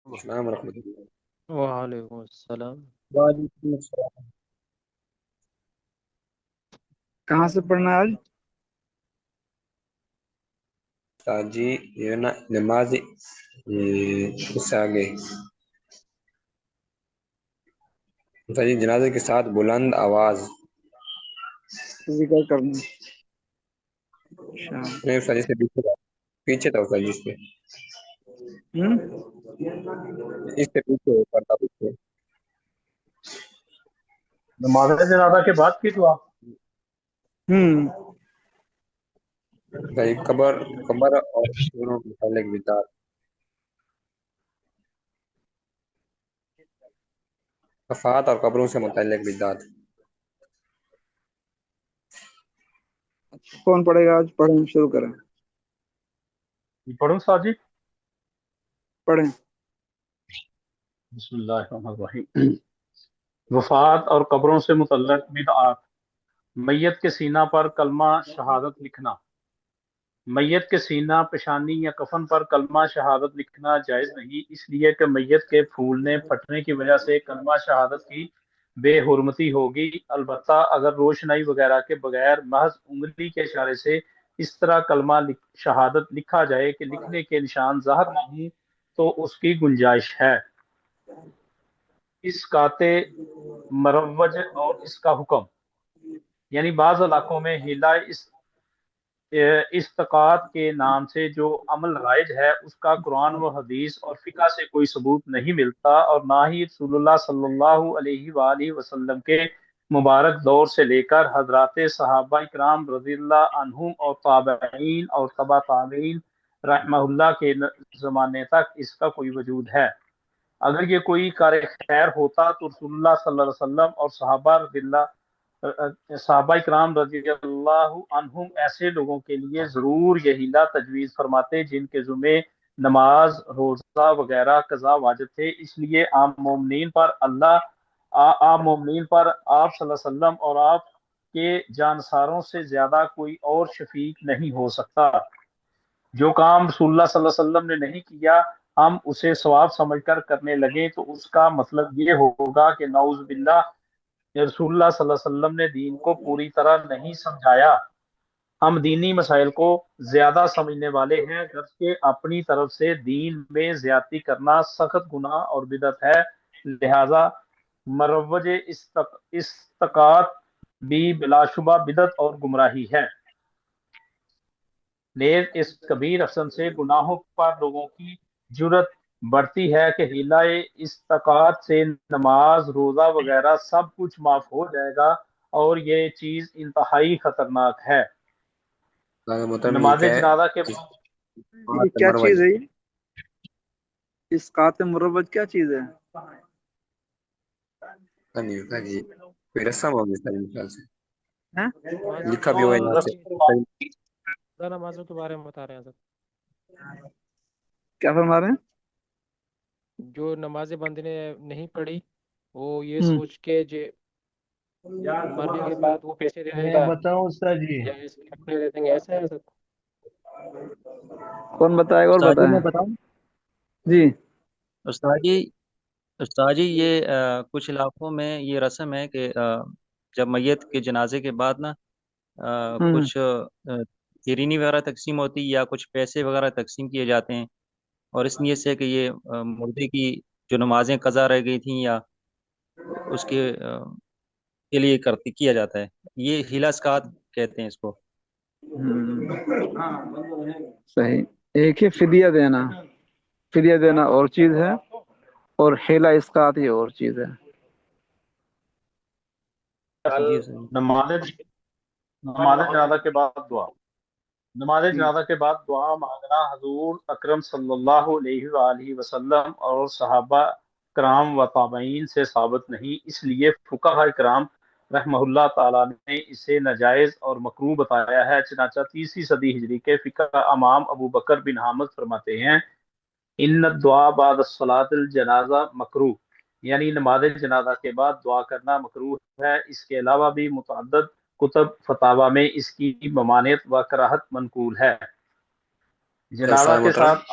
السلام ورحمۃ اللہ۔ وعلیکم السلام۔ وعلیکم السلام۔ کہاں سے پڑھنا ہے آج؟ جی یہ نا نماز اس سے آگے جی جنازے کے ساتھ بلند آواز ذکر کرنا۔ اچھا نہیں استاد جی سے پیچھے تھا استاد جی اس سے پیچھے پڑتا پیچھے نماز جنازہ کے بعد کی دعا جی قبر اور قبروں کے متعلق بدعت وفات اور قبروں سے متعلق بدعت۔ کون پڑھے گا آج؟ پڑھیں، شروع کریں۔ پڑھوں ساتھ جی؟ پڑھیں۔ بسم اللہ الرحمن الرحیم۔ وفات اور قبروں سے متعلق بدعات۔ میت کے سینہ پر کلمہ شہادت لکھنا۔ میت کے سینہ، پیشانی یا کفن پر کلمہ شہادت لکھنا جائز نہیں، اس لیے کہ میت کے پھولنے پھٹنے کی وجہ سے کلمہ شہادت کی بے حرمتی ہوگی۔ البتہ اگر روشنائی وغیرہ کے بغیر محض انگلی کے اشارے سے اس طرح کلمہ شہادت لکھا جائے کہ لکھنے کے نشان ظاہر نہیں تو اس کی گنجائش ہے۔ اسقاط مروج اور اس کا حکم، یعنی بعض علاقوں میں ہیلہ اسقاط کے نام سے جو عمل رائج ہے اس کا قرآن و حدیث اور فقہ سے کوئی ثبوت نہیں ملتا، اور نہ ہی رسول اللہ صلی اللہ علیہ وآلہ وسلم کے مبارک دور سے لے کر حضرات صحابہ کرام رضی اللہ عنہم اور تابعین اور تبع تابعین رحمہ اللہ کے زمانے تک اس کا کوئی وجود ہے۔ اگر یہ کوئی کار خیر ہوتا تو رسول اللہ صلی اللہ علیہ وسلم اور صحابہ کرام رضی اللہ عنہم ایسے لوگوں کے لیے ضرور یہ ہیلہ تجویز فرماتے جن کے ذمہ نماز، روزہ وغیرہ قضا واجب تھے۔ اس لیے عام مومنین پر آپ صلی اللہ علیہ وسلم اور آپ کے جانساروں سے زیادہ کوئی اور شفیق نہیں ہو سکتا۔ جو کام رسول اللہ صلی اللہ علیہ وسلم نے نہیں کیا ہم اسے ثواب سمجھ کر کرنے لگے تو اس کا مطلب یہ ہوگا کہ نعوذ باللہ رسول اللہ صلی اللہ علیہ وسلم نے دین کو پوری طرح نہیں سمجھایا۔ ہم دینی مسائل کو زیادہ سمجھنے والے ہیں، جبکہ اپنی طرف سے دین میں زیادتی کرنا سخت گناہ اور بدعت ہے، لہذا مروج اسقاط بھی بلا شبہ بدعت اور گمراہی ہے۔ نیز اس کبیر افسن سے گناہوں پر لوگوں کی جرت بڑھتی ہے کہ ہیلہ اسقاط سے نماز، روزہ وغیرہ سب کچھ معاف ہو جائے گا، اور یہ چیز انتہائی خطرناک ہے۔ محترم نماز یہ جنازہ کے یہ کیا چیز ہے؟ یہ اسقاط مروج کیا چیز ہے؟ جی کوئی رسم ہوگی سر مثال سے ہیں؟ لکھا بھی ہوا یہاں سے نمازوں کے بارے میں بتا رہے ہیں حضرت۔ کیا فرما رہے ہیں؟ جو نمازیں بندے نے نہیں پڑھی وہ یہ سوچ کے مرنے کے بعد وہ پیسے دے دے گا بتاؤ استاد جی، یا اس کے اپنے دے دیں گے، ایسا ہے حضرت؟ کون بتائے گا؟ اور استاد جی بتائیں میں بتاؤں؟ جی۔ استاد جی یہ کچھ علاقوں میں یہ رسم ہے کہ جب میت کے جنازے کے بعد نا کچھ شیرینی وغیرہ تقسیم ہوتی یا کچھ پیسے وغیرہ تقسیم کیے جاتے ہیں، اور اس نیت سے کہ یہ مردے کی جو نمازیں قضا رہ گئی تھیں یا اس کے لیے کیا جاتا ہے، یہ ہیلہ اسقاط کہتے ہیں اس کو۔ صحیح۔ ایک ہے فدیہ دینا اور چیز ہے، اور ہیلہ اسقاط یہ اور چیز ہے۔ نماز جنازہ کے بعد دعا۔ نماز جنازہ کے بعد دعا مانگنا حضور اکرم صلی اللہ علیہ وآلہ وسلم اور صحابہ کرام و تابعین سے ثابت نہیں، اس لیے فقہاء کرام رحمہ اللہ تعالیٰ نے اسے ناجائز اور مکروہ بتایا ہے۔ چنانچہ 30ویں صدی ہجری کے فقہ امام ابو بکر بن حامد فرماتے ہیں ان الدعاء بعد الصلاۃ الجنازہ مکروہ، یعنی نماز جنازہ کے بعد دعا کرنا مکروہ ہے۔ اس کے علاوہ بھی متعدد کتب فتاوی میں اس کی ممانعت و کراہت منقول ہے۔ جنازہ کے ساتھ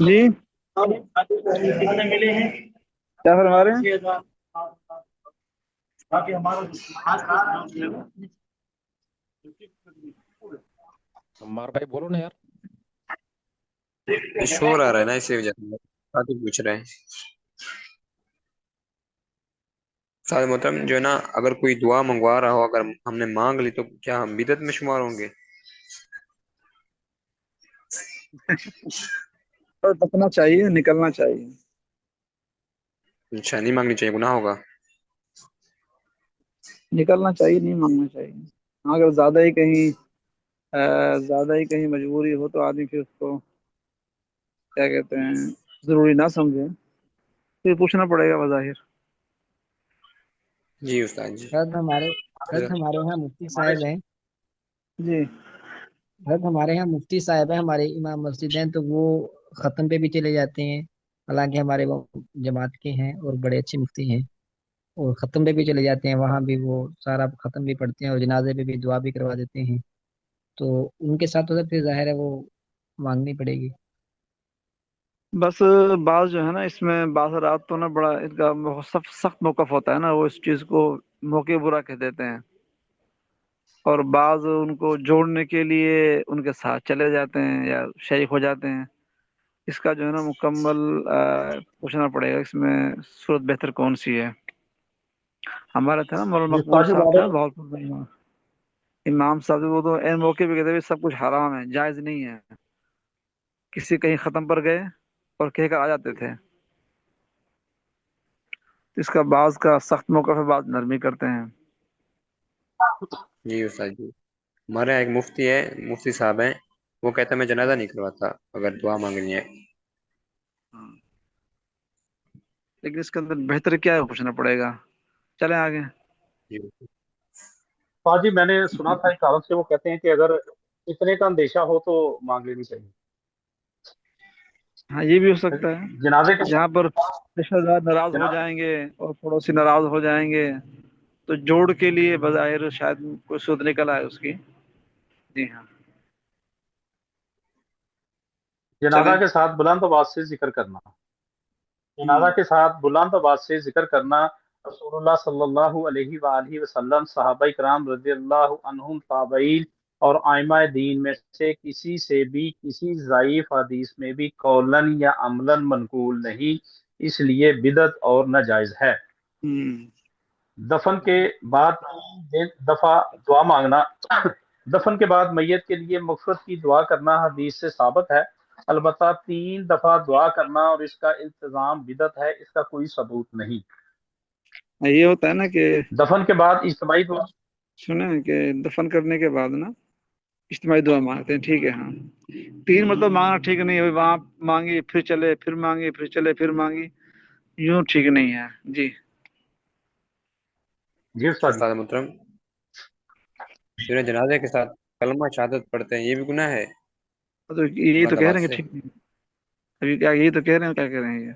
جی کیا فرما رہے ہیں؟ عمار بھائی بولو نا یار. شور آ رہا ہے نا، اسی وجہ سے ساتھی پوچھ رہے ہیں. ساتھ محترم جو ہے نا، اگر کوئی دعا منگوا رہا ہو، اگر ہم نے مانگ لی تو کیا ہم بدعت میں شمار ہوں گے؟ بچنا چاہیے، نکلنا چاہیے. اچھا، نہیں مانگنی چاہیے، گناہ ہوگا. نکلنا چاہیے، نہیں مانگنا چاہیے. ہاں، اگر زیادہ ہی کہیں مجبوری ہو تو آدمی پھر اس کو کیا کہتے ہیں ضروری نہ سمجھے، پھر پوچھنا پڑے گا بظاہر. جی استاد جی. ہمارے یہاں مفتی صاحب ہیں. جی ہمارے یہاں مفتی صاحب ہیں، ہمارے امام مسجد ہیں، تو وہ ختم پہ بھی چلے جاتے ہیں. حالانکہ ہمارے وہ جماعت کے ہیں اور بڑے اچھے مفتی ہیں، اور ختم پہ بھی چلے جاتے ہیں، وہاں بھی وہ سارا ختم بھی پڑھتے ہیں اور جنازے پہ بھی دعا بھی کروا دیتے ہیں. تو ان کے ساتھ تو پھر ظاہر ہے وہ مانگنی پڑے گی. بس بعض جو ہے نا، اس میں بعض رات تو نا بڑا ان کا سخت موقف ہوتا ہے نا، وہ اس چیز کو موقع برا کہہ دیتے ہیں، اور بعض ان کو جوڑنے کے لیے ان کے ساتھ چلے جاتے ہیں یا شریک ہو جاتے ہیں. اس کا جو ہے نا مکمل پوچھنا پڑے گا اس میں صورت بہتر کون سی ہے. ہمارے تھے نا مولانا جس مقبول طرح صاحب تھے نا، بہت امام صاحب، وہ تو این موقع پہ کہتے ہیں سب کچھ حرام ہے، جائز نہیں ہے. کسی کہیں ختم پر گئے اور کہہ کر آ جاتے تھے. اس کا بعض کا سخت موقع ہے، بعض نرمی کرتے ہیں. جی استاد جی. ہمارے یہاں ایک مفتی ہے، مفتی صاحب ہیں، وہ کہتا ہے میں جنازہ نہیں کرواتا اگر دعا مانگنی ہے. لیکن اس کے اندر بہتر کیا ہے پوچھنا پڑے گا. چلیں آگے. جی. ہاں جی، میں نے سنا تھا ایک عالم سے، وہ کہتے ہیں کہ اگر اتنے کا اندیشہ ہو تو مانگ لینی چاہیے. ہاں، یہ بھی ہو سکتا ہے. جنازے کے جہاں پر رشتہ دار ناراض ہو جنا- جائیں گے اور پڑوسی ناراض ہو جائیں گے تو جوڑ کے لیے بظاہر شاید کوئی سود نکل آئے اس کی. جی ہاں، چلیں. جنازہ کے ساتھ بلند آواز سے ذکر کرنا. جنازہ کے ساتھ بلند آواز سے ذکر کرنا رسول اللہ صلی اللہ علیہ وآلہ وسلم، صحابہ کرام رضی اللہ عنہم، تابعین اور ائمہ دین میں سے کسی سے بھی کسی ضعیف حدیث میں بھی قولن یا عملاً منقول نہیں، اس لیے بدعت اور ناجائز ہے. دفن کے بعد 3 دفعہ دعا مانگنا. دفن کے بعد میت کے لیے مغفرت کی دعا کرنا حدیث سے ثابت ہے، البتہ 3 دفعہ دعا کرنا اور اس کا التزام بدعت ہے، اس کا کوئی ثبوت نہیں. یہ ہوتا ہے نا کہ دفن کے بعد اجتماعی دعا. سنیں کہ دفن کرنے کے بعد نا اجتماعی دعا مانگتے ہیں، ٹھیک ہے. ہاں، 3 مرتبہ مانگنا ٹھیک نہیں ہے. وہاں مانگی پھر چلے، پھر مانگی پھر چلے، پھر مانگی، یوں ٹھیک نہیں ہے. جی جی استاد جی. استاد محترم، جو ہے جنازے کے ساتھ کلمہ شہادت پڑھتے ہیں، یہ بھی گناہ ہے تو یہی تو بلند کہہ آواز رہے ہیں کہ سے؟ ٹھیک نہیں. ابھی کیا یہی تو کہہ رہے ہیں، کیا کہہ رہے ہیں یہ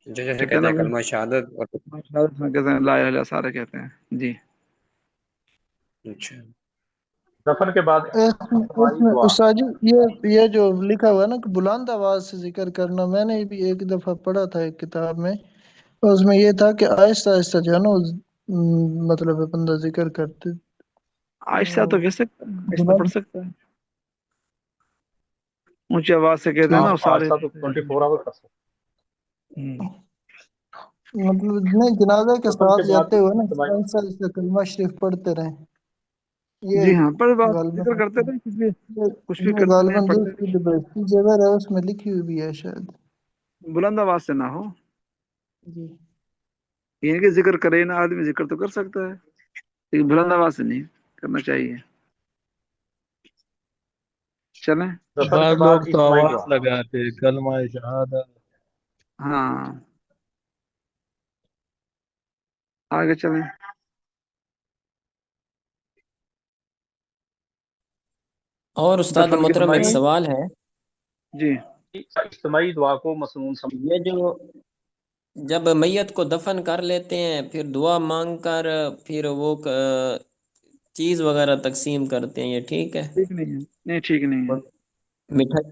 جیسے کہتے ہیں کہتے نا ہیں کلمہ شہادت اور کہتے ہیں لا الہ الا اللہ سارے کہتے ہیں. جی اچھا. دفن کے بعد اس اجتماعی میں دعا. استاد جی یہ جو لکھا ہوا ہے نا کہ بلند آواز سے ذکر کرنا، میں نے بھی ایک دفعہ پڑھا تھا ایک کتاب میں، اس میں یہ تھا کہ آہستہ آہستہ جو ہے نا مطلب بندہ ذکر کرتے. آہستہ تو کہہ سکتا ہے، آہستہ پڑھ بلند سکتا ہے. اونچی آواز سے کہتے ہیں نا وہ سارے. آہستہ تو 24 آور کر سکتے. مطلب نہیں، جنازے کے دفن ساتھ کے بعد جاتے ہوئے نا اجتماعی. آہستہ آہستہ کلمہ شریف پڑھتے رہیں. جی یہ ہاں، پر بات ذکر غالباً کرتے رہے، کچھ بھی یہ کرتے رہے، غالباً پڑھتے دوسری بہتی جگہ ہے، اس میں لکھی ہوئی بھی ہے شاید. رہے، بلند آواز سے نہ ہو. جی یہ کہ ذکر کرے نا آدمی، ذکر تو کر سکتا ہے لیکن بلند آواز سے نہیں کرنا چاہیے. چلیں. دفن کے بعض بعد لوگ تو اجتماعی آواز دعا. لگاتے کلمہ شہادت. ہاں، آگے چلیں. اور استاد دفن کے محترم ایک بعد سوال ہے. جی اجتماعی دعا کو مسنون سمجھ. یہ جو جب میت کو دفن کر لیتے ہیں پھر دعا مانگ کر پھر وہ چیز وغیرہ تقسیم کرتے ہیں، یہ ٹھیک ہے؟ ٹھیک نہیں ہے، نہیں ٹھیک نہیں ہے. مٹھائی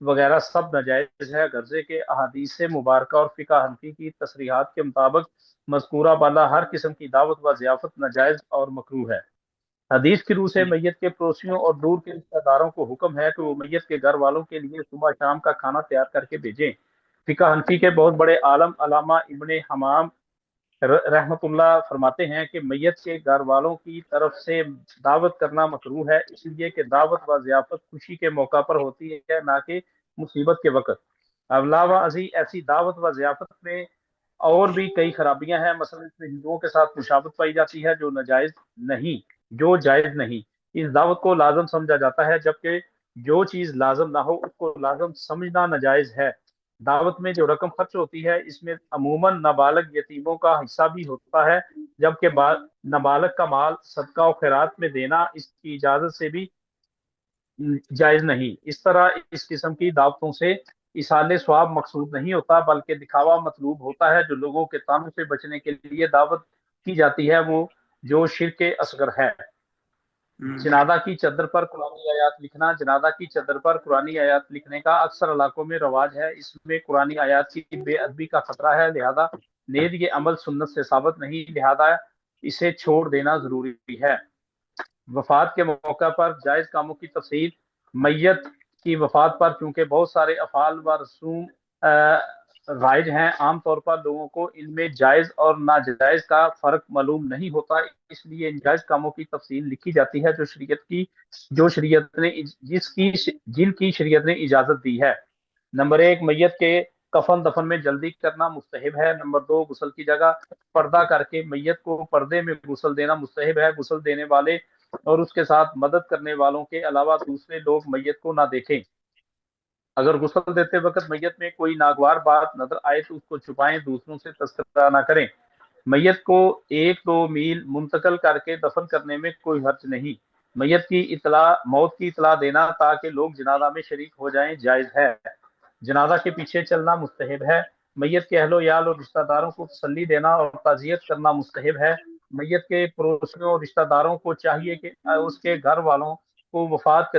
وغیرہ سب ناجائز ہے، غرضے کے احادیث مبارکہ اور فقہ حنفی کی تصریحات کے مطابق مذکورہ بالا ہر قسم کی دعوت و ضیافت ناجائز اور مکروہ ہے۔ حدیث کی روح سے میت کے پڑوسیوں اور دور کے رشتہ داروں کو حکم ہے کہ وہ میت کے گھر والوں کے لیے صبح شام کا کھانا تیار کر کے بھیجیں۔ فقہ حنفی کے بہت بڑے عالم علامہ ابن حمام رحمت اللہ فرماتے ہیں کہ میت کے گھر والوں کی طرف سے دعوت کرنا مکروہ ہے، اس لیے کہ دعوت و ضیافت خوشی کے موقع پر ہوتی ہے، نہ کہ مصیبت کے وقت۔ علاوہ ازیں ایسی دعوت و ضیافت میں اور بھی کئی خرابیاں ہیں، مثلا اس میں ہندوؤں کے ساتھ مشابہت پائی جاتی ہے جو جائز نہیں۔ اس دعوت کو لازم سمجھا جاتا ہے، جبکہ جو چیز لازم نہ ہو اس کو لازم سمجھنا ناجائز ہے۔ دعوت میں جو رقم خرچ ہوتی ہے اس میں عموماً نابالغ یتیموں کا حصہ بھی ہوتا ہے، جبکہ نابالغ کا مال صدقہ و خیرات میں دینا اس کی اجازت سے بھی جائز نہیں۔ اس طرح اس قسم کی دعوتوں سے ایصال ثواب مقصود نہیں ہوتا، بلکہ دکھاوا مطلوب ہوتا ہے۔ جو لوگوں کے تانوں سے بچنے کے لیے دعوت کی جاتی ہے وہ جو شرک اصغر ہے۔ جنازہ کی چادر پر قرآنی آیات لکھنا۔ جنازہ کی چادر پر قرآنی آیات لکھنے کا اکثر علاقوں میں رواج ہے، اس میں قرآنی آیات کی بے ادبی کا خطرہ ہے، لہذا نیز یہ عمل سنت سے ثابت نہیں، لہذا اسے چھوڑ دینا ضروری ہے۔ وفات کے موقع پر جائز کاموں کی تفصیل۔ میت کی وفات پر چونکہ بہت سارے افعال و رسوم رائج ہیں، عام طور پر لوگوں کو ان میں جائز اور ناجائز کا فرق معلوم نہیں ہوتا، اس لیے ان جائز کاموں کی تفصیل لکھی جاتی ہے جن کی شریعت نے اجازت دی ہے۔ نمبر 1، میت کے کفن دفن میں جلدی کرنا مستحب ہے۔ نمبر 2، غسل کی جگہ پردہ کر کے میت کو پردے میں غسل دینا مستحب ہے۔ غسل دینے والے اور اس کے ساتھ مدد کرنے والوں کے علاوہ دوسرے لوگ میت کو نہ دیکھیں۔ اگر غسل دیتے وقت میت میں کوئی ناگوار بات نظر آئے تو اس کو چھپائیں، دوسروں سے تذکرہ نہ کریں۔ میت کو 1-2 میل منتقل کر کے دفن کرنے میں کوئی حرج نہیں۔ موت کی اطلاع دینا تاکہ لوگ جنازہ میں شریک ہو جائیں جائز ہے۔ جنازہ کے پیچھے چلنا مستحب ہے۔ میت کے اہل و عیال اور رشتہ داروں کو تسلی دینا اور تعزیت کرنا مستحب ہے۔ میت کے پڑوسیوں اور رشتہ داروں کو چاہیے کہ اس کے گھر والوں کو وفات کے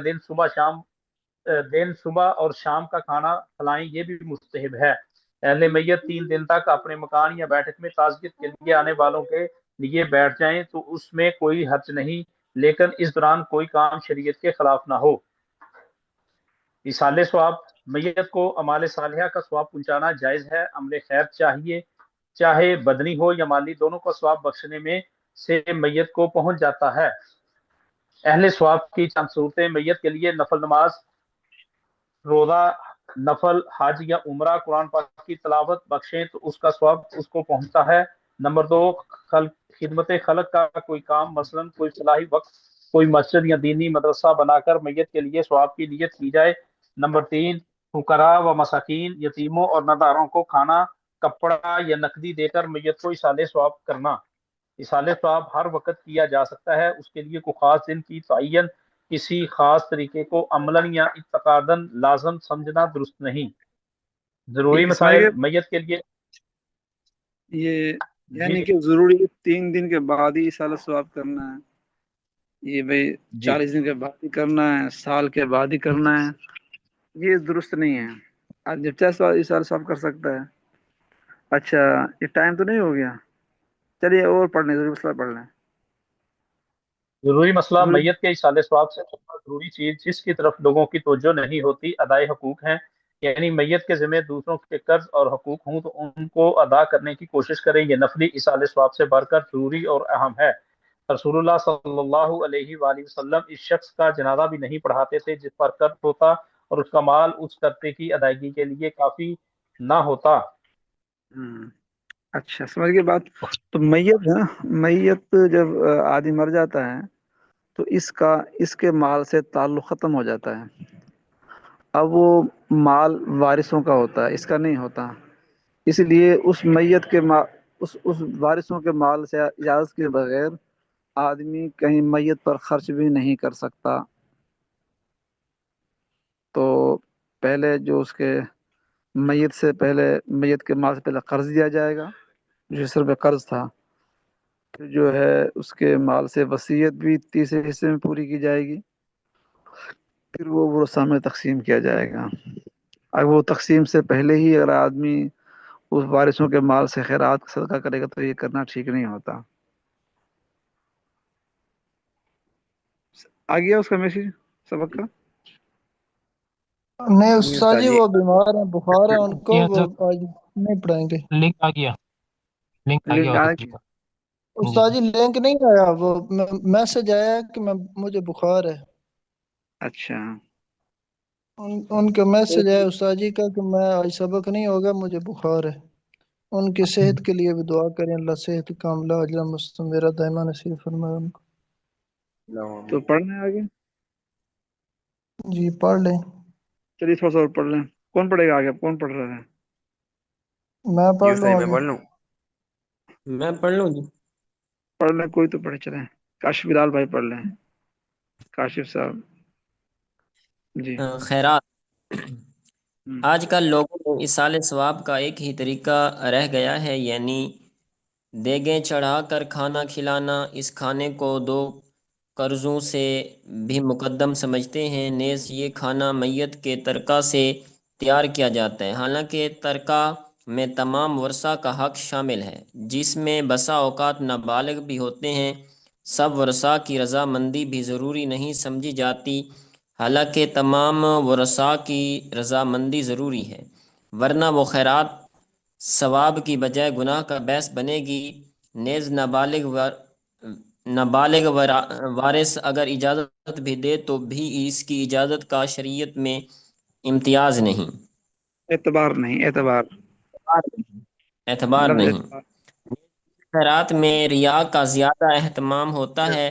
دن صبح اور شام کا کھانا کھلائیں، یہ بھی مستحب ہے۔ اہل میت 3 دن تک اپنے مکان یا بیٹھک میں تعزیت کے لیے آنے والوں کے لیے بیٹھ جائیں تو اس میں کوئی حرج نہیں، لیکن اس دوران کوئی کام شریعت کے خلاف نہ ہو۔ ایصال ثواب۔ میت کو اعمال صالحہ کا ثواب پہنچانا جائز ہے۔ عمل خیر چاہے بدنی ہو یا مالی، دونوں کا ثواب بخشنے میں سے میت کو پہنچ جاتا ہے۔ اہل ثواب کی چند صورتیں: میت کے لیے نفل نماز، روزہ، نفل حج یا عمرہ، قرآن پاک کی تلاوت بخشیں تو اس کا ثواب اس کو پہنچتا ہے۔ نمبر 2، خدمت خلق کا کوئی کام، مثلا کوئی فلاحی وقت، کوئی مسجد یا دینی مدرسہ بنا کر میت کے لیے ثواب کی نیت کی جائے۔ نمبر 3، فقراء و مساکین، یتیموں اور ناداروں کو کھانا، کپڑا یا نقدی دے کر میت کو ایصال ثواب کرنا۔ ایصال ثواب ہر وقت کیا جا سکتا ہے، اس کے لیے کوئی خاص دن کی تعین، کسی خاص طریقے کو عملاً یا اعتقاداً لازم سمجھنا درست نہیں۔ ضروری مسائل۔ میت کے لیے یہ یعنی کہ ضروری 3 دن کے بعد ہی ایصال ثواب کرنا ہے، یہ بھائی 40 دن کے بعد ہی کرنا ہے، سال کے بعد ہی کرنا ہے، یہ درست نہیں ہے۔ آج جب چاہے ایصال ثواب کر سکتا ہے۔ اچھا، یہ ٹائم تو نہیں ہو گیا؟ چلیے اور پڑھ لیں، ضروری مسئلہ پڑھ لیں۔ ضروری مسئلہ۔ میت کے ایصال ثواب سے ضروری چیز جس کی طرف لوگوں کی توجہ نہیں ہوتی ادائے حقوق ہیں، یعنی میت کے ذمہ دوسروں کے قرض اور حقوق ہوں تو ان کو ادا کرنے کی کوشش کریں، یہ نفلی ایصال ثواب سے بڑھ کر ضروری اور اہم ہے۔ رسول اللہ صلی اللہ علیہ وآلہ وسلم اس شخص کا جنازہ بھی نہیں پڑھاتے تھے جس پر قرض ہوتا اور اس کا مال اس قرضے کی ادائیگی کے لیے کافی نہ ہوتا۔ اچھا، سمجھ گئے بات۔ تو میت جب آدمی مر جاتا ہے تو اس کے مال سے تعلق ختم ہو جاتا ہے۔ اب وہ مال وارثوں کا ہوتا ہے، اس کا نہیں ہوتا، اس لیے اس میت کے اس وارثوں کے مال سے اجازت کے بغیر آدمی کہیں میت پر خرچ بھی نہیں کر سکتا۔ تو پہلے جو اس کے میت کے مال سے پہلے قرض دیا جائے گا، جو 20 روپے قرض تھا، پھر جو ہے اس کے مال سے وصیت بھی 30 حصے میں پوری کی جائے گی، پھر وہ ورثہ میں تقسیم کیا جائے گا۔ اگر وہ تقسیم سے پہلے ہی اگر آدمی اس وارثوں کے مال سے خیرات کا صدقہ کرے گا تو یہ کرنا ٹھیک نہیں ہوتا. آ گیا اس کا میسج سبق کا؟ نہیں نہیں استاد استاد جی جی. وہ بیمار ہیں، بخار ہے ان کو، یہ وہ حضرت آج نہیں پڑھائیں گے. لنک آ گیا، لنک آ لنک گیا آ ادھر جی گیا. کا. جی استاد جی جی لنک نہیں آیا، وہ میسج آیا کہ مجھے بخار ہے. اچھا. ان کا میسج آیا استاد جی کا کہ میں آج سبق نہیں ہوگا، مجھے بخار ہے. ان کی صحت کے لیے بھی دعا کریں، اللہ صحت کاملہ اجلا مستمرہ دائمہ نصیب فرمائے ان کو. تو پڑھنا ہے آگے؟ جی پڑھ لیں. چلیے تھوڑا سا اور پڑھ لیں. کون پڑھے گا آگے؟ کون پڑھ رہا ہے؟ میں جی پڑھ استاد لوں جی میں آگے. پڑھ لوں. میں پڑھ لوں جی. پڑھ لیں، کوئی تو پڑھے. چلیں کاشف بلال بھائی پڑھ لیں. کاشف صاحب جی. خیرات. ہم۔ آج کل لوگوں میں ایصال ثواب کا ایک ہی طریقہ رہ گیا ہے، یعنی دیگیں چڑھا کر کھانا کھلانا. اس کھانے کو دو قرضوں سے بھی مقدم سمجھتے ہیں. نیز یہ کھانا میت کے ترکہ سے تیار کیا جاتا ہے، حالانکہ ترکہ میں تمام ورثہ کا حق شامل ہے، جس میں بسا اوقات نابالغ بھی ہوتے ہیں. سب ورثاء کی رضامندی بھی ضروری نہیں سمجھی جاتی، حالانکہ تمام ورثاء کی رضامندی ضروری ہے، ورنہ وہ خیرات ثواب کی بجائے گناہ کا باعث بنے گی. نیز نابالغ وارث اگر اجازت بھی دے تو بھی اس کی اجازت کا شریعت میں امتیاز نہیں، اعتبار نہیں، اعتبار. اعتبار لفظ نہیں. اعتبار. خیرات میں ریا کا زیادہ اہتمام ہوتا ہے.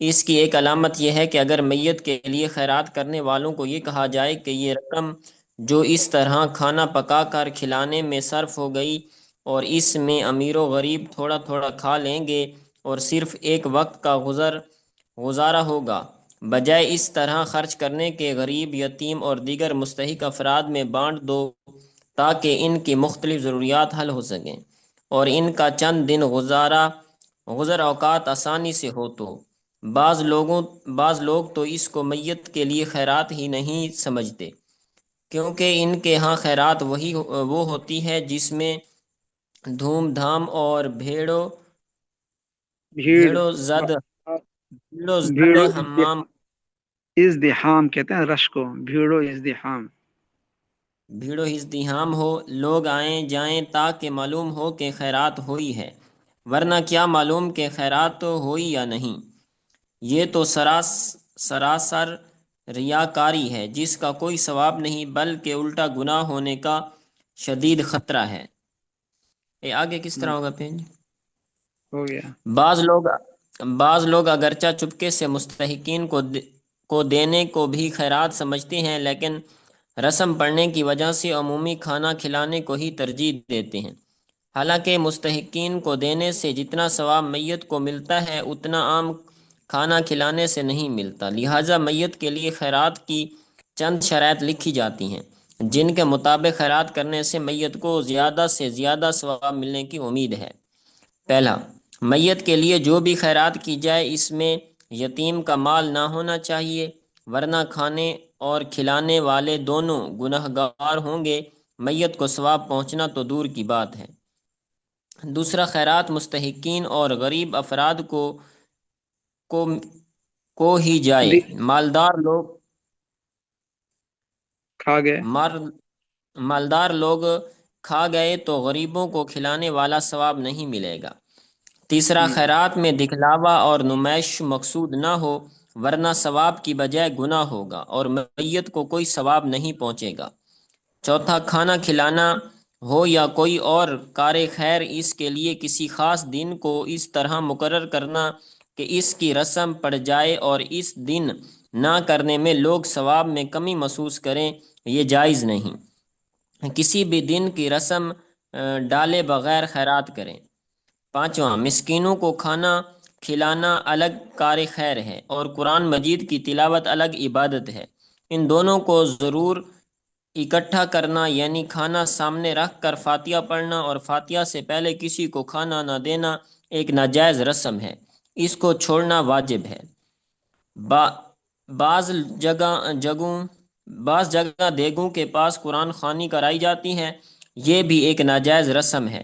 اس کی ایک علامت یہ ہے کہ اگر میت کے لیے خیرات کرنے والوں کو یہ کہا جائے کہ یہ رقم جو اس طرح کھانا پکا کر کھلانے میں صرف ہو گئی اور اس میں امیر و غریب تھوڑا تھوڑا کھا لیں گے اور صرف ایک وقت کا گزارا ہوگا، بجائے اس طرح خرچ کرنے کے غریب، یتیم اور دیگر مستحق افراد میں بانٹ دو تاکہ ان کی مختلف ضروریات حل ہو سکیں اور ان کا چند دن گزر اوقات آسانی سے ہو. تو بعض لوگ تو اس کو میت کے لیے خیرات ہی نہیں سمجھتے، کیونکہ ان کے ہاں خیرات وہ ہوتی ہے جس میں دھوم دھام اور بھیڑ. بھیڑو زد بھیڑ و حمام. ازدحام کہتے ہیں رش کو، بھیڑ و ازدحام. بھیڑ و ازدحام ہو، لوگ آئیں جائیں تاکہ معلوم ہو کہ خیرات ہوئی ہے، ورنہ کیا معلوم کہ خیرات تو ہوئی یا نہیں. یہ تو سراسر ریاکاری ہے جس کا کوئی ثواب نہیں بلکہ الٹا گناہ ہونے کا شدید خطرہ ہے. آگے کس طرح ہوگا پینج؟ ہو گیا. بعض لوگ اگرچہ چپکے سے مستحقین کو دینے کو بھی خیرات سمجھتے ہیں، لیکن رسم پڑنے کی وجہ سے عمومی کھانا کھلانے کو ہی ترجیح دیتے ہیں، حالانکہ مستحقین کو دینے سے جتنا ثواب میت کو ملتا ہے اتنا عام کھانا کھلانے سے نہیں ملتا. لہٰذا میت کے لیے خیرات کی چند شرائط لکھی جاتی ہیں جن کے مطابق خیرات کرنے سے میت کو زیادہ سے زیادہ ثواب ملنے کی امید ہے. پہلا، میت کے لیے جو بھی خیرات کی جائے اس میں یتیم کا مال نہ ہونا چاہیے، ورنہ کھانے اور کھلانے والے دونوں گناہ گار ہوں گے، میت کو ثواب پہنچنا تو دور کی بات ہے. دوسرا، خیرات مستحقین اور غریب افراد کو کو ہی جائے. مالدار لوگ کھا گئے. مالدار لوگ کھا گئے تو غریبوں کو کھلانے والا ثواب نہیں ملے گا. تیسرا، خیرات میں دکھلاوا اور نمائش مقصود نہ ہو، ورنہ ثواب کی بجائے گناہ ہوگا اور میت کو کوئی ثواب نہیں پہنچے گا. چوتھا، کھانا کھلانا ہو یا کوئی اور کار خیر، اس کے لیے کسی خاص دن کو اس طرح مقرر کرنا کہ اس کی رسم پڑ جائے اور اس دن نہ کرنے میں لوگ ثواب میں کمی محسوس کریں، یہ جائز نہیں. کسی بھی دن کی رسم ڈالے بغیر خیرات کریں. پانچواں، مسکینوں کو کھانا کھلانا الگ کار خیر ہے اور قرآن مجید کی تلاوت الگ عبادت ہے. ان دونوں کو ضرور اکٹھا کرنا، یعنی کھانا سامنے رکھ کر فاتحہ پڑھنا اور فاتحہ سے پہلے کسی کو کھانا نہ دینا ایک ناجائز رسم ہے، اس کو چھوڑنا واجب ہے. بعض جگہوں بعض جگہ دیگوں کے پاس قرآن خوانی کرائی جاتی ہے، یہ بھی ایک ناجائز رسم ہے۔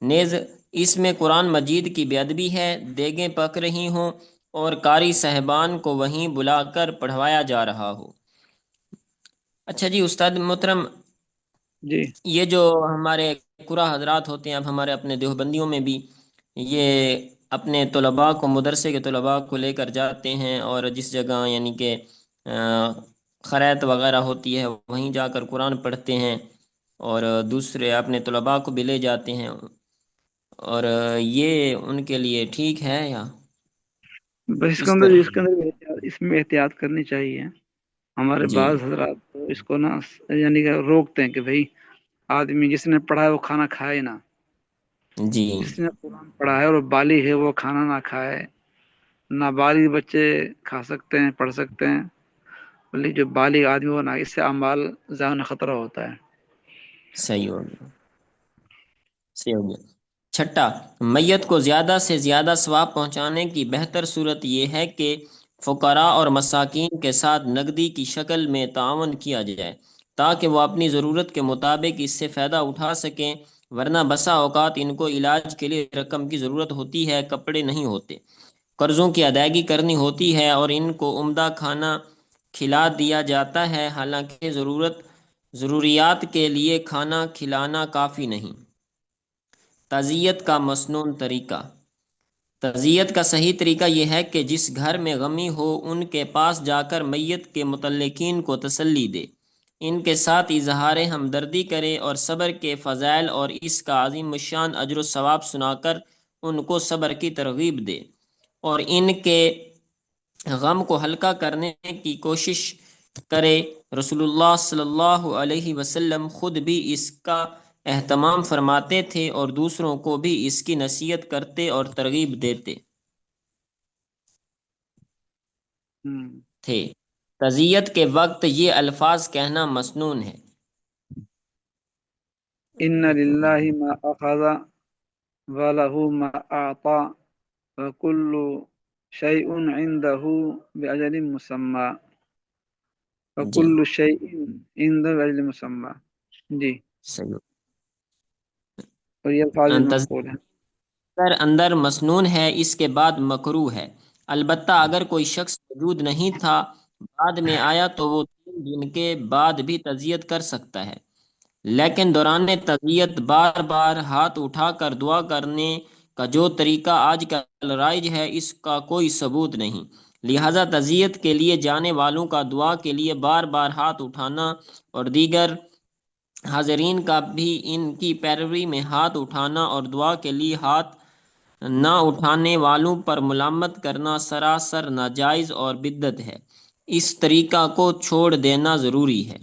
نیز اس میں قرآن مجید کی بے ادبی ہے، دیگیں پک رہی ہوں اور قاری صاحبان کو وہیں بلا کر پڑھوایا جا رہا ہو۔ اچھا جی استاد محترم، جی یہ جو ہمارے قرآن حضرات ہوتے ہیں، اب ہمارے اپنے دیوبندیوں میں بھی یہ اپنے طلباء کو، مدرسے کے طلباء کو لے کر جاتے ہیں، اور جس جگہ یعنی کہ خرائط وغیرہ ہوتی ہے وہیں جا کر قرآن پڑھتے ہیں، اور دوسرے اپنے طلباء کو بھی لے جاتے ہیں، اور یہ ان کے لیے ٹھیک ہے یا بس کس طرح؟ اس کے اندر بھی اس میں احتیاط کرنی چاہیے۔ ہمارے جی بعض حضرات تو اس کو نا یعنی کہ روکتے ہیں کہ بھائی آدمی جس نے پڑھا ہے وہ کھانا کھائے نا، جی جس نے قرآن پڑھا ہے اور بالغ ہے وہ کھانا نہ کھائے۔ نابالغ بچے کھا سکتے ہیں، پڑھ سکتے ہیں، لیکن جو بالغ آدمی ہو نا، اس سے اعمال ضائع ہونے کا خطرہ ہوتا ہے۔ صحیح ہو گیا، صحیح ہو گیا۔ چھٹا، میت کو زیادہ سے زیادہ ثواب پہنچانے کی بہتر صورت یہ ہے کہ فقراء اور مساکین کے ساتھ نقدی کی شکل میں تعاون کیا جائے، تاکہ وہ اپنی ضرورت کے مطابق اس سے فائدہ اٹھا سکیں، ورنہ بسا اوقات ان کو علاج کے لیے رقم کی ضرورت ہوتی ہے، کپڑے نہیں ہوتے، قرضوں کی ادائیگی کرنی ہوتی ہے، اور ان کو عمدہ کھانا کھلا دیا جاتا ہے، حالانکہ ضروریات کے لیے کھانا کھلانا کافی نہیں۔ تعزیت کا مسنون طریقہ۔ تعزیت کا صحیح طریقہ یہ ہے کہ جس گھر میں غمی ہو ان کے پاس جا کر میت کے متعلقین کو تسلی دے، ان کے ساتھ اظہار ہمدردی کرے اور صبر کے فضائل اور اس کا عظیم الشان اجر و ثواب سنا کر ان کو صبر کی ترغیب دے، اور ان کے غم کو ہلکا کرنے کی کوشش کرے۔ رسول اللہ صلی اللہ علیہ وسلم خود بھی اس کا اہتمام فرماتے تھے اور دوسروں کو بھی اس کی نصیحت کرتے اور ترغیب دیتے تھے۔ تعزیت کے وقت یہ الفاظ کہنا مسنون ہے۔ ان للہ ما اخذ وله ما اعطى وكل شيء عنده باجل مسمى جی وكل شيء عنده باجل مسمى۔ جی، صحیح۔ اور یہ الفاظ بھی انتظار منقول ہیں۔ اندر مسنون ہے، اس کے بعد مکروہ ہے، البتہ اگر کوئی شخص موجود نہیں تھا، بعد میں آیا تو وہ 3 دن کے بعد بھی تعزیت کر سکتا ہے، لیکن دوران تعزیت بار بار ہاتھ اٹھا کر دعا کرنے کا جو طریقہ آج کل رائج ہے اس کا کوئی ثبوت نہیں، لہذا تعزیت کے لیے جانے والوں کا دعا کے لیے بار بار ہاتھ اٹھانا اور دیگر حاضرین کا بھی ان کی پیروی میں ہاتھ اٹھانا اور دعا کے لیے ہاتھ نہ اٹھانے والوں پر ملامت کرنا سراسر ناجائز اور بدعت ہے، اس طریقہ کو چھوڑ دینا ضروری ہے۔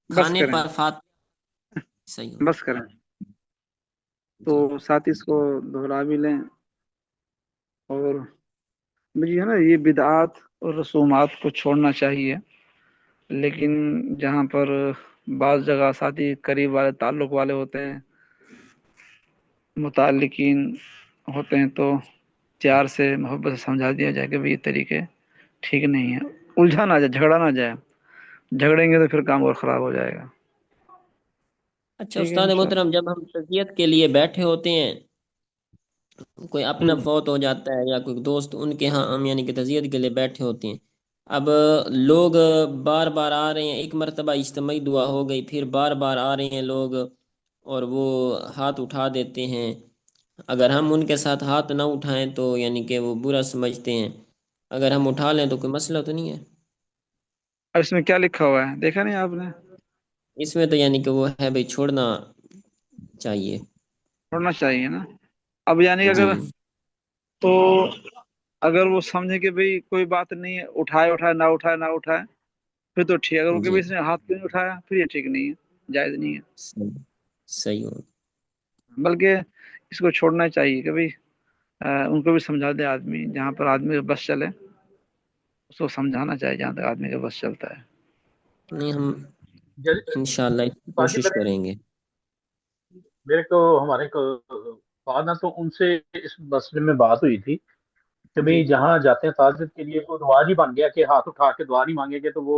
بس کھانے کریں، پر فاتحہ صحیح ہو۔ بس کریں تو جی ساتھ اس کو دہرا بھی لیں۔ اور مجھے ہے نا یہ بدعات اور رسومات کو چھوڑنا چاہیے، لیکن جہاں پر بعض جگہ ساتھی قریب والے تعلق والے ہوتے ہیں، متعلقین ہوتے ہیں، تو پیار سے محبت سے سمجھا دیا جائے کہ بھئی یہ طریقے ٹھیک نہیں ہے، الجھا نہ جائے، جھگڑا نہ جائے، جھگڑیں گے تو پھر کام اور خراب ہو جائے گا۔ اچھا ٹھیک ہے استاد انشاءاللہ۔ محترم، جب ہم تعزیت کے لیے بیٹھے ہوتے ہیں، کوئی اپنا فوت ہو جاتا ہے یا کوئی دوست، ان کے ہاں ہم یعنی کہ تعزیت کے لیے بیٹھے ہوتے ہیں، اب لوگ بار بار آ رہے ہیں، ایک مرتبہ اجتماعی دعا ہو گئی، پھر بار بار آ رہے ہیں لوگ اور وہ ہاتھ اٹھا دیتے ہیں، اگر ہم ان کے ساتھ ہاتھ نہ اٹھائیں تو یعنی کہ وہ برا سمجھتے ہیں، اگر ہم اٹھا لیں تو کوئی مسئلہ تو نہیں ہے؟ اور اس میں کیا لکھا ہوا ہے دیکھا نہیں آپ نے؟ اس میں تو یعنی کہ وہ ہے بھائی چھوڑنا چاہیے۔ چھوڑنا چاہیے نا۔ اب یعنی کہ جی اگر تو اگر وہ سمجھے کہ بھئی کوئی بات نہیں ہے، اٹھائے اٹھائے، نہ اٹھائے نہ اٹھائے، پھر تو ٹھیک ہے۔ اگر وہ کہ جی بھئی اس نے ہاتھ کیوں نہیں اٹھایا، پھر یہ ٹھیک نہیں ہے، جائز نہیں ہے۔ صحیح، صحیح ہو۔ بلکہ اس کو چھوڑنا چاہیے کہ بھئی ان کو بھی سمجھا دے آدمی، جہاں پر آدمی کا بس چلے اس کو سمجھانا چاہیے، جہاں تک آدمی کا بس چلتا ہے۔ نہیں، ہم انشاءاللہ اس کی باقی کوشش کریں گے۔ میرے کو ہمارے کو فادر تو ان سے اس مسئلے میں بات ہوئی تھی کہ جی بھئی جہاں جاتے ہیں تعزیت کے لیے تو دعا ہی بن گیا کہ ہاتھ اٹھا کے دعا نہیں مانگیں گے تو وہ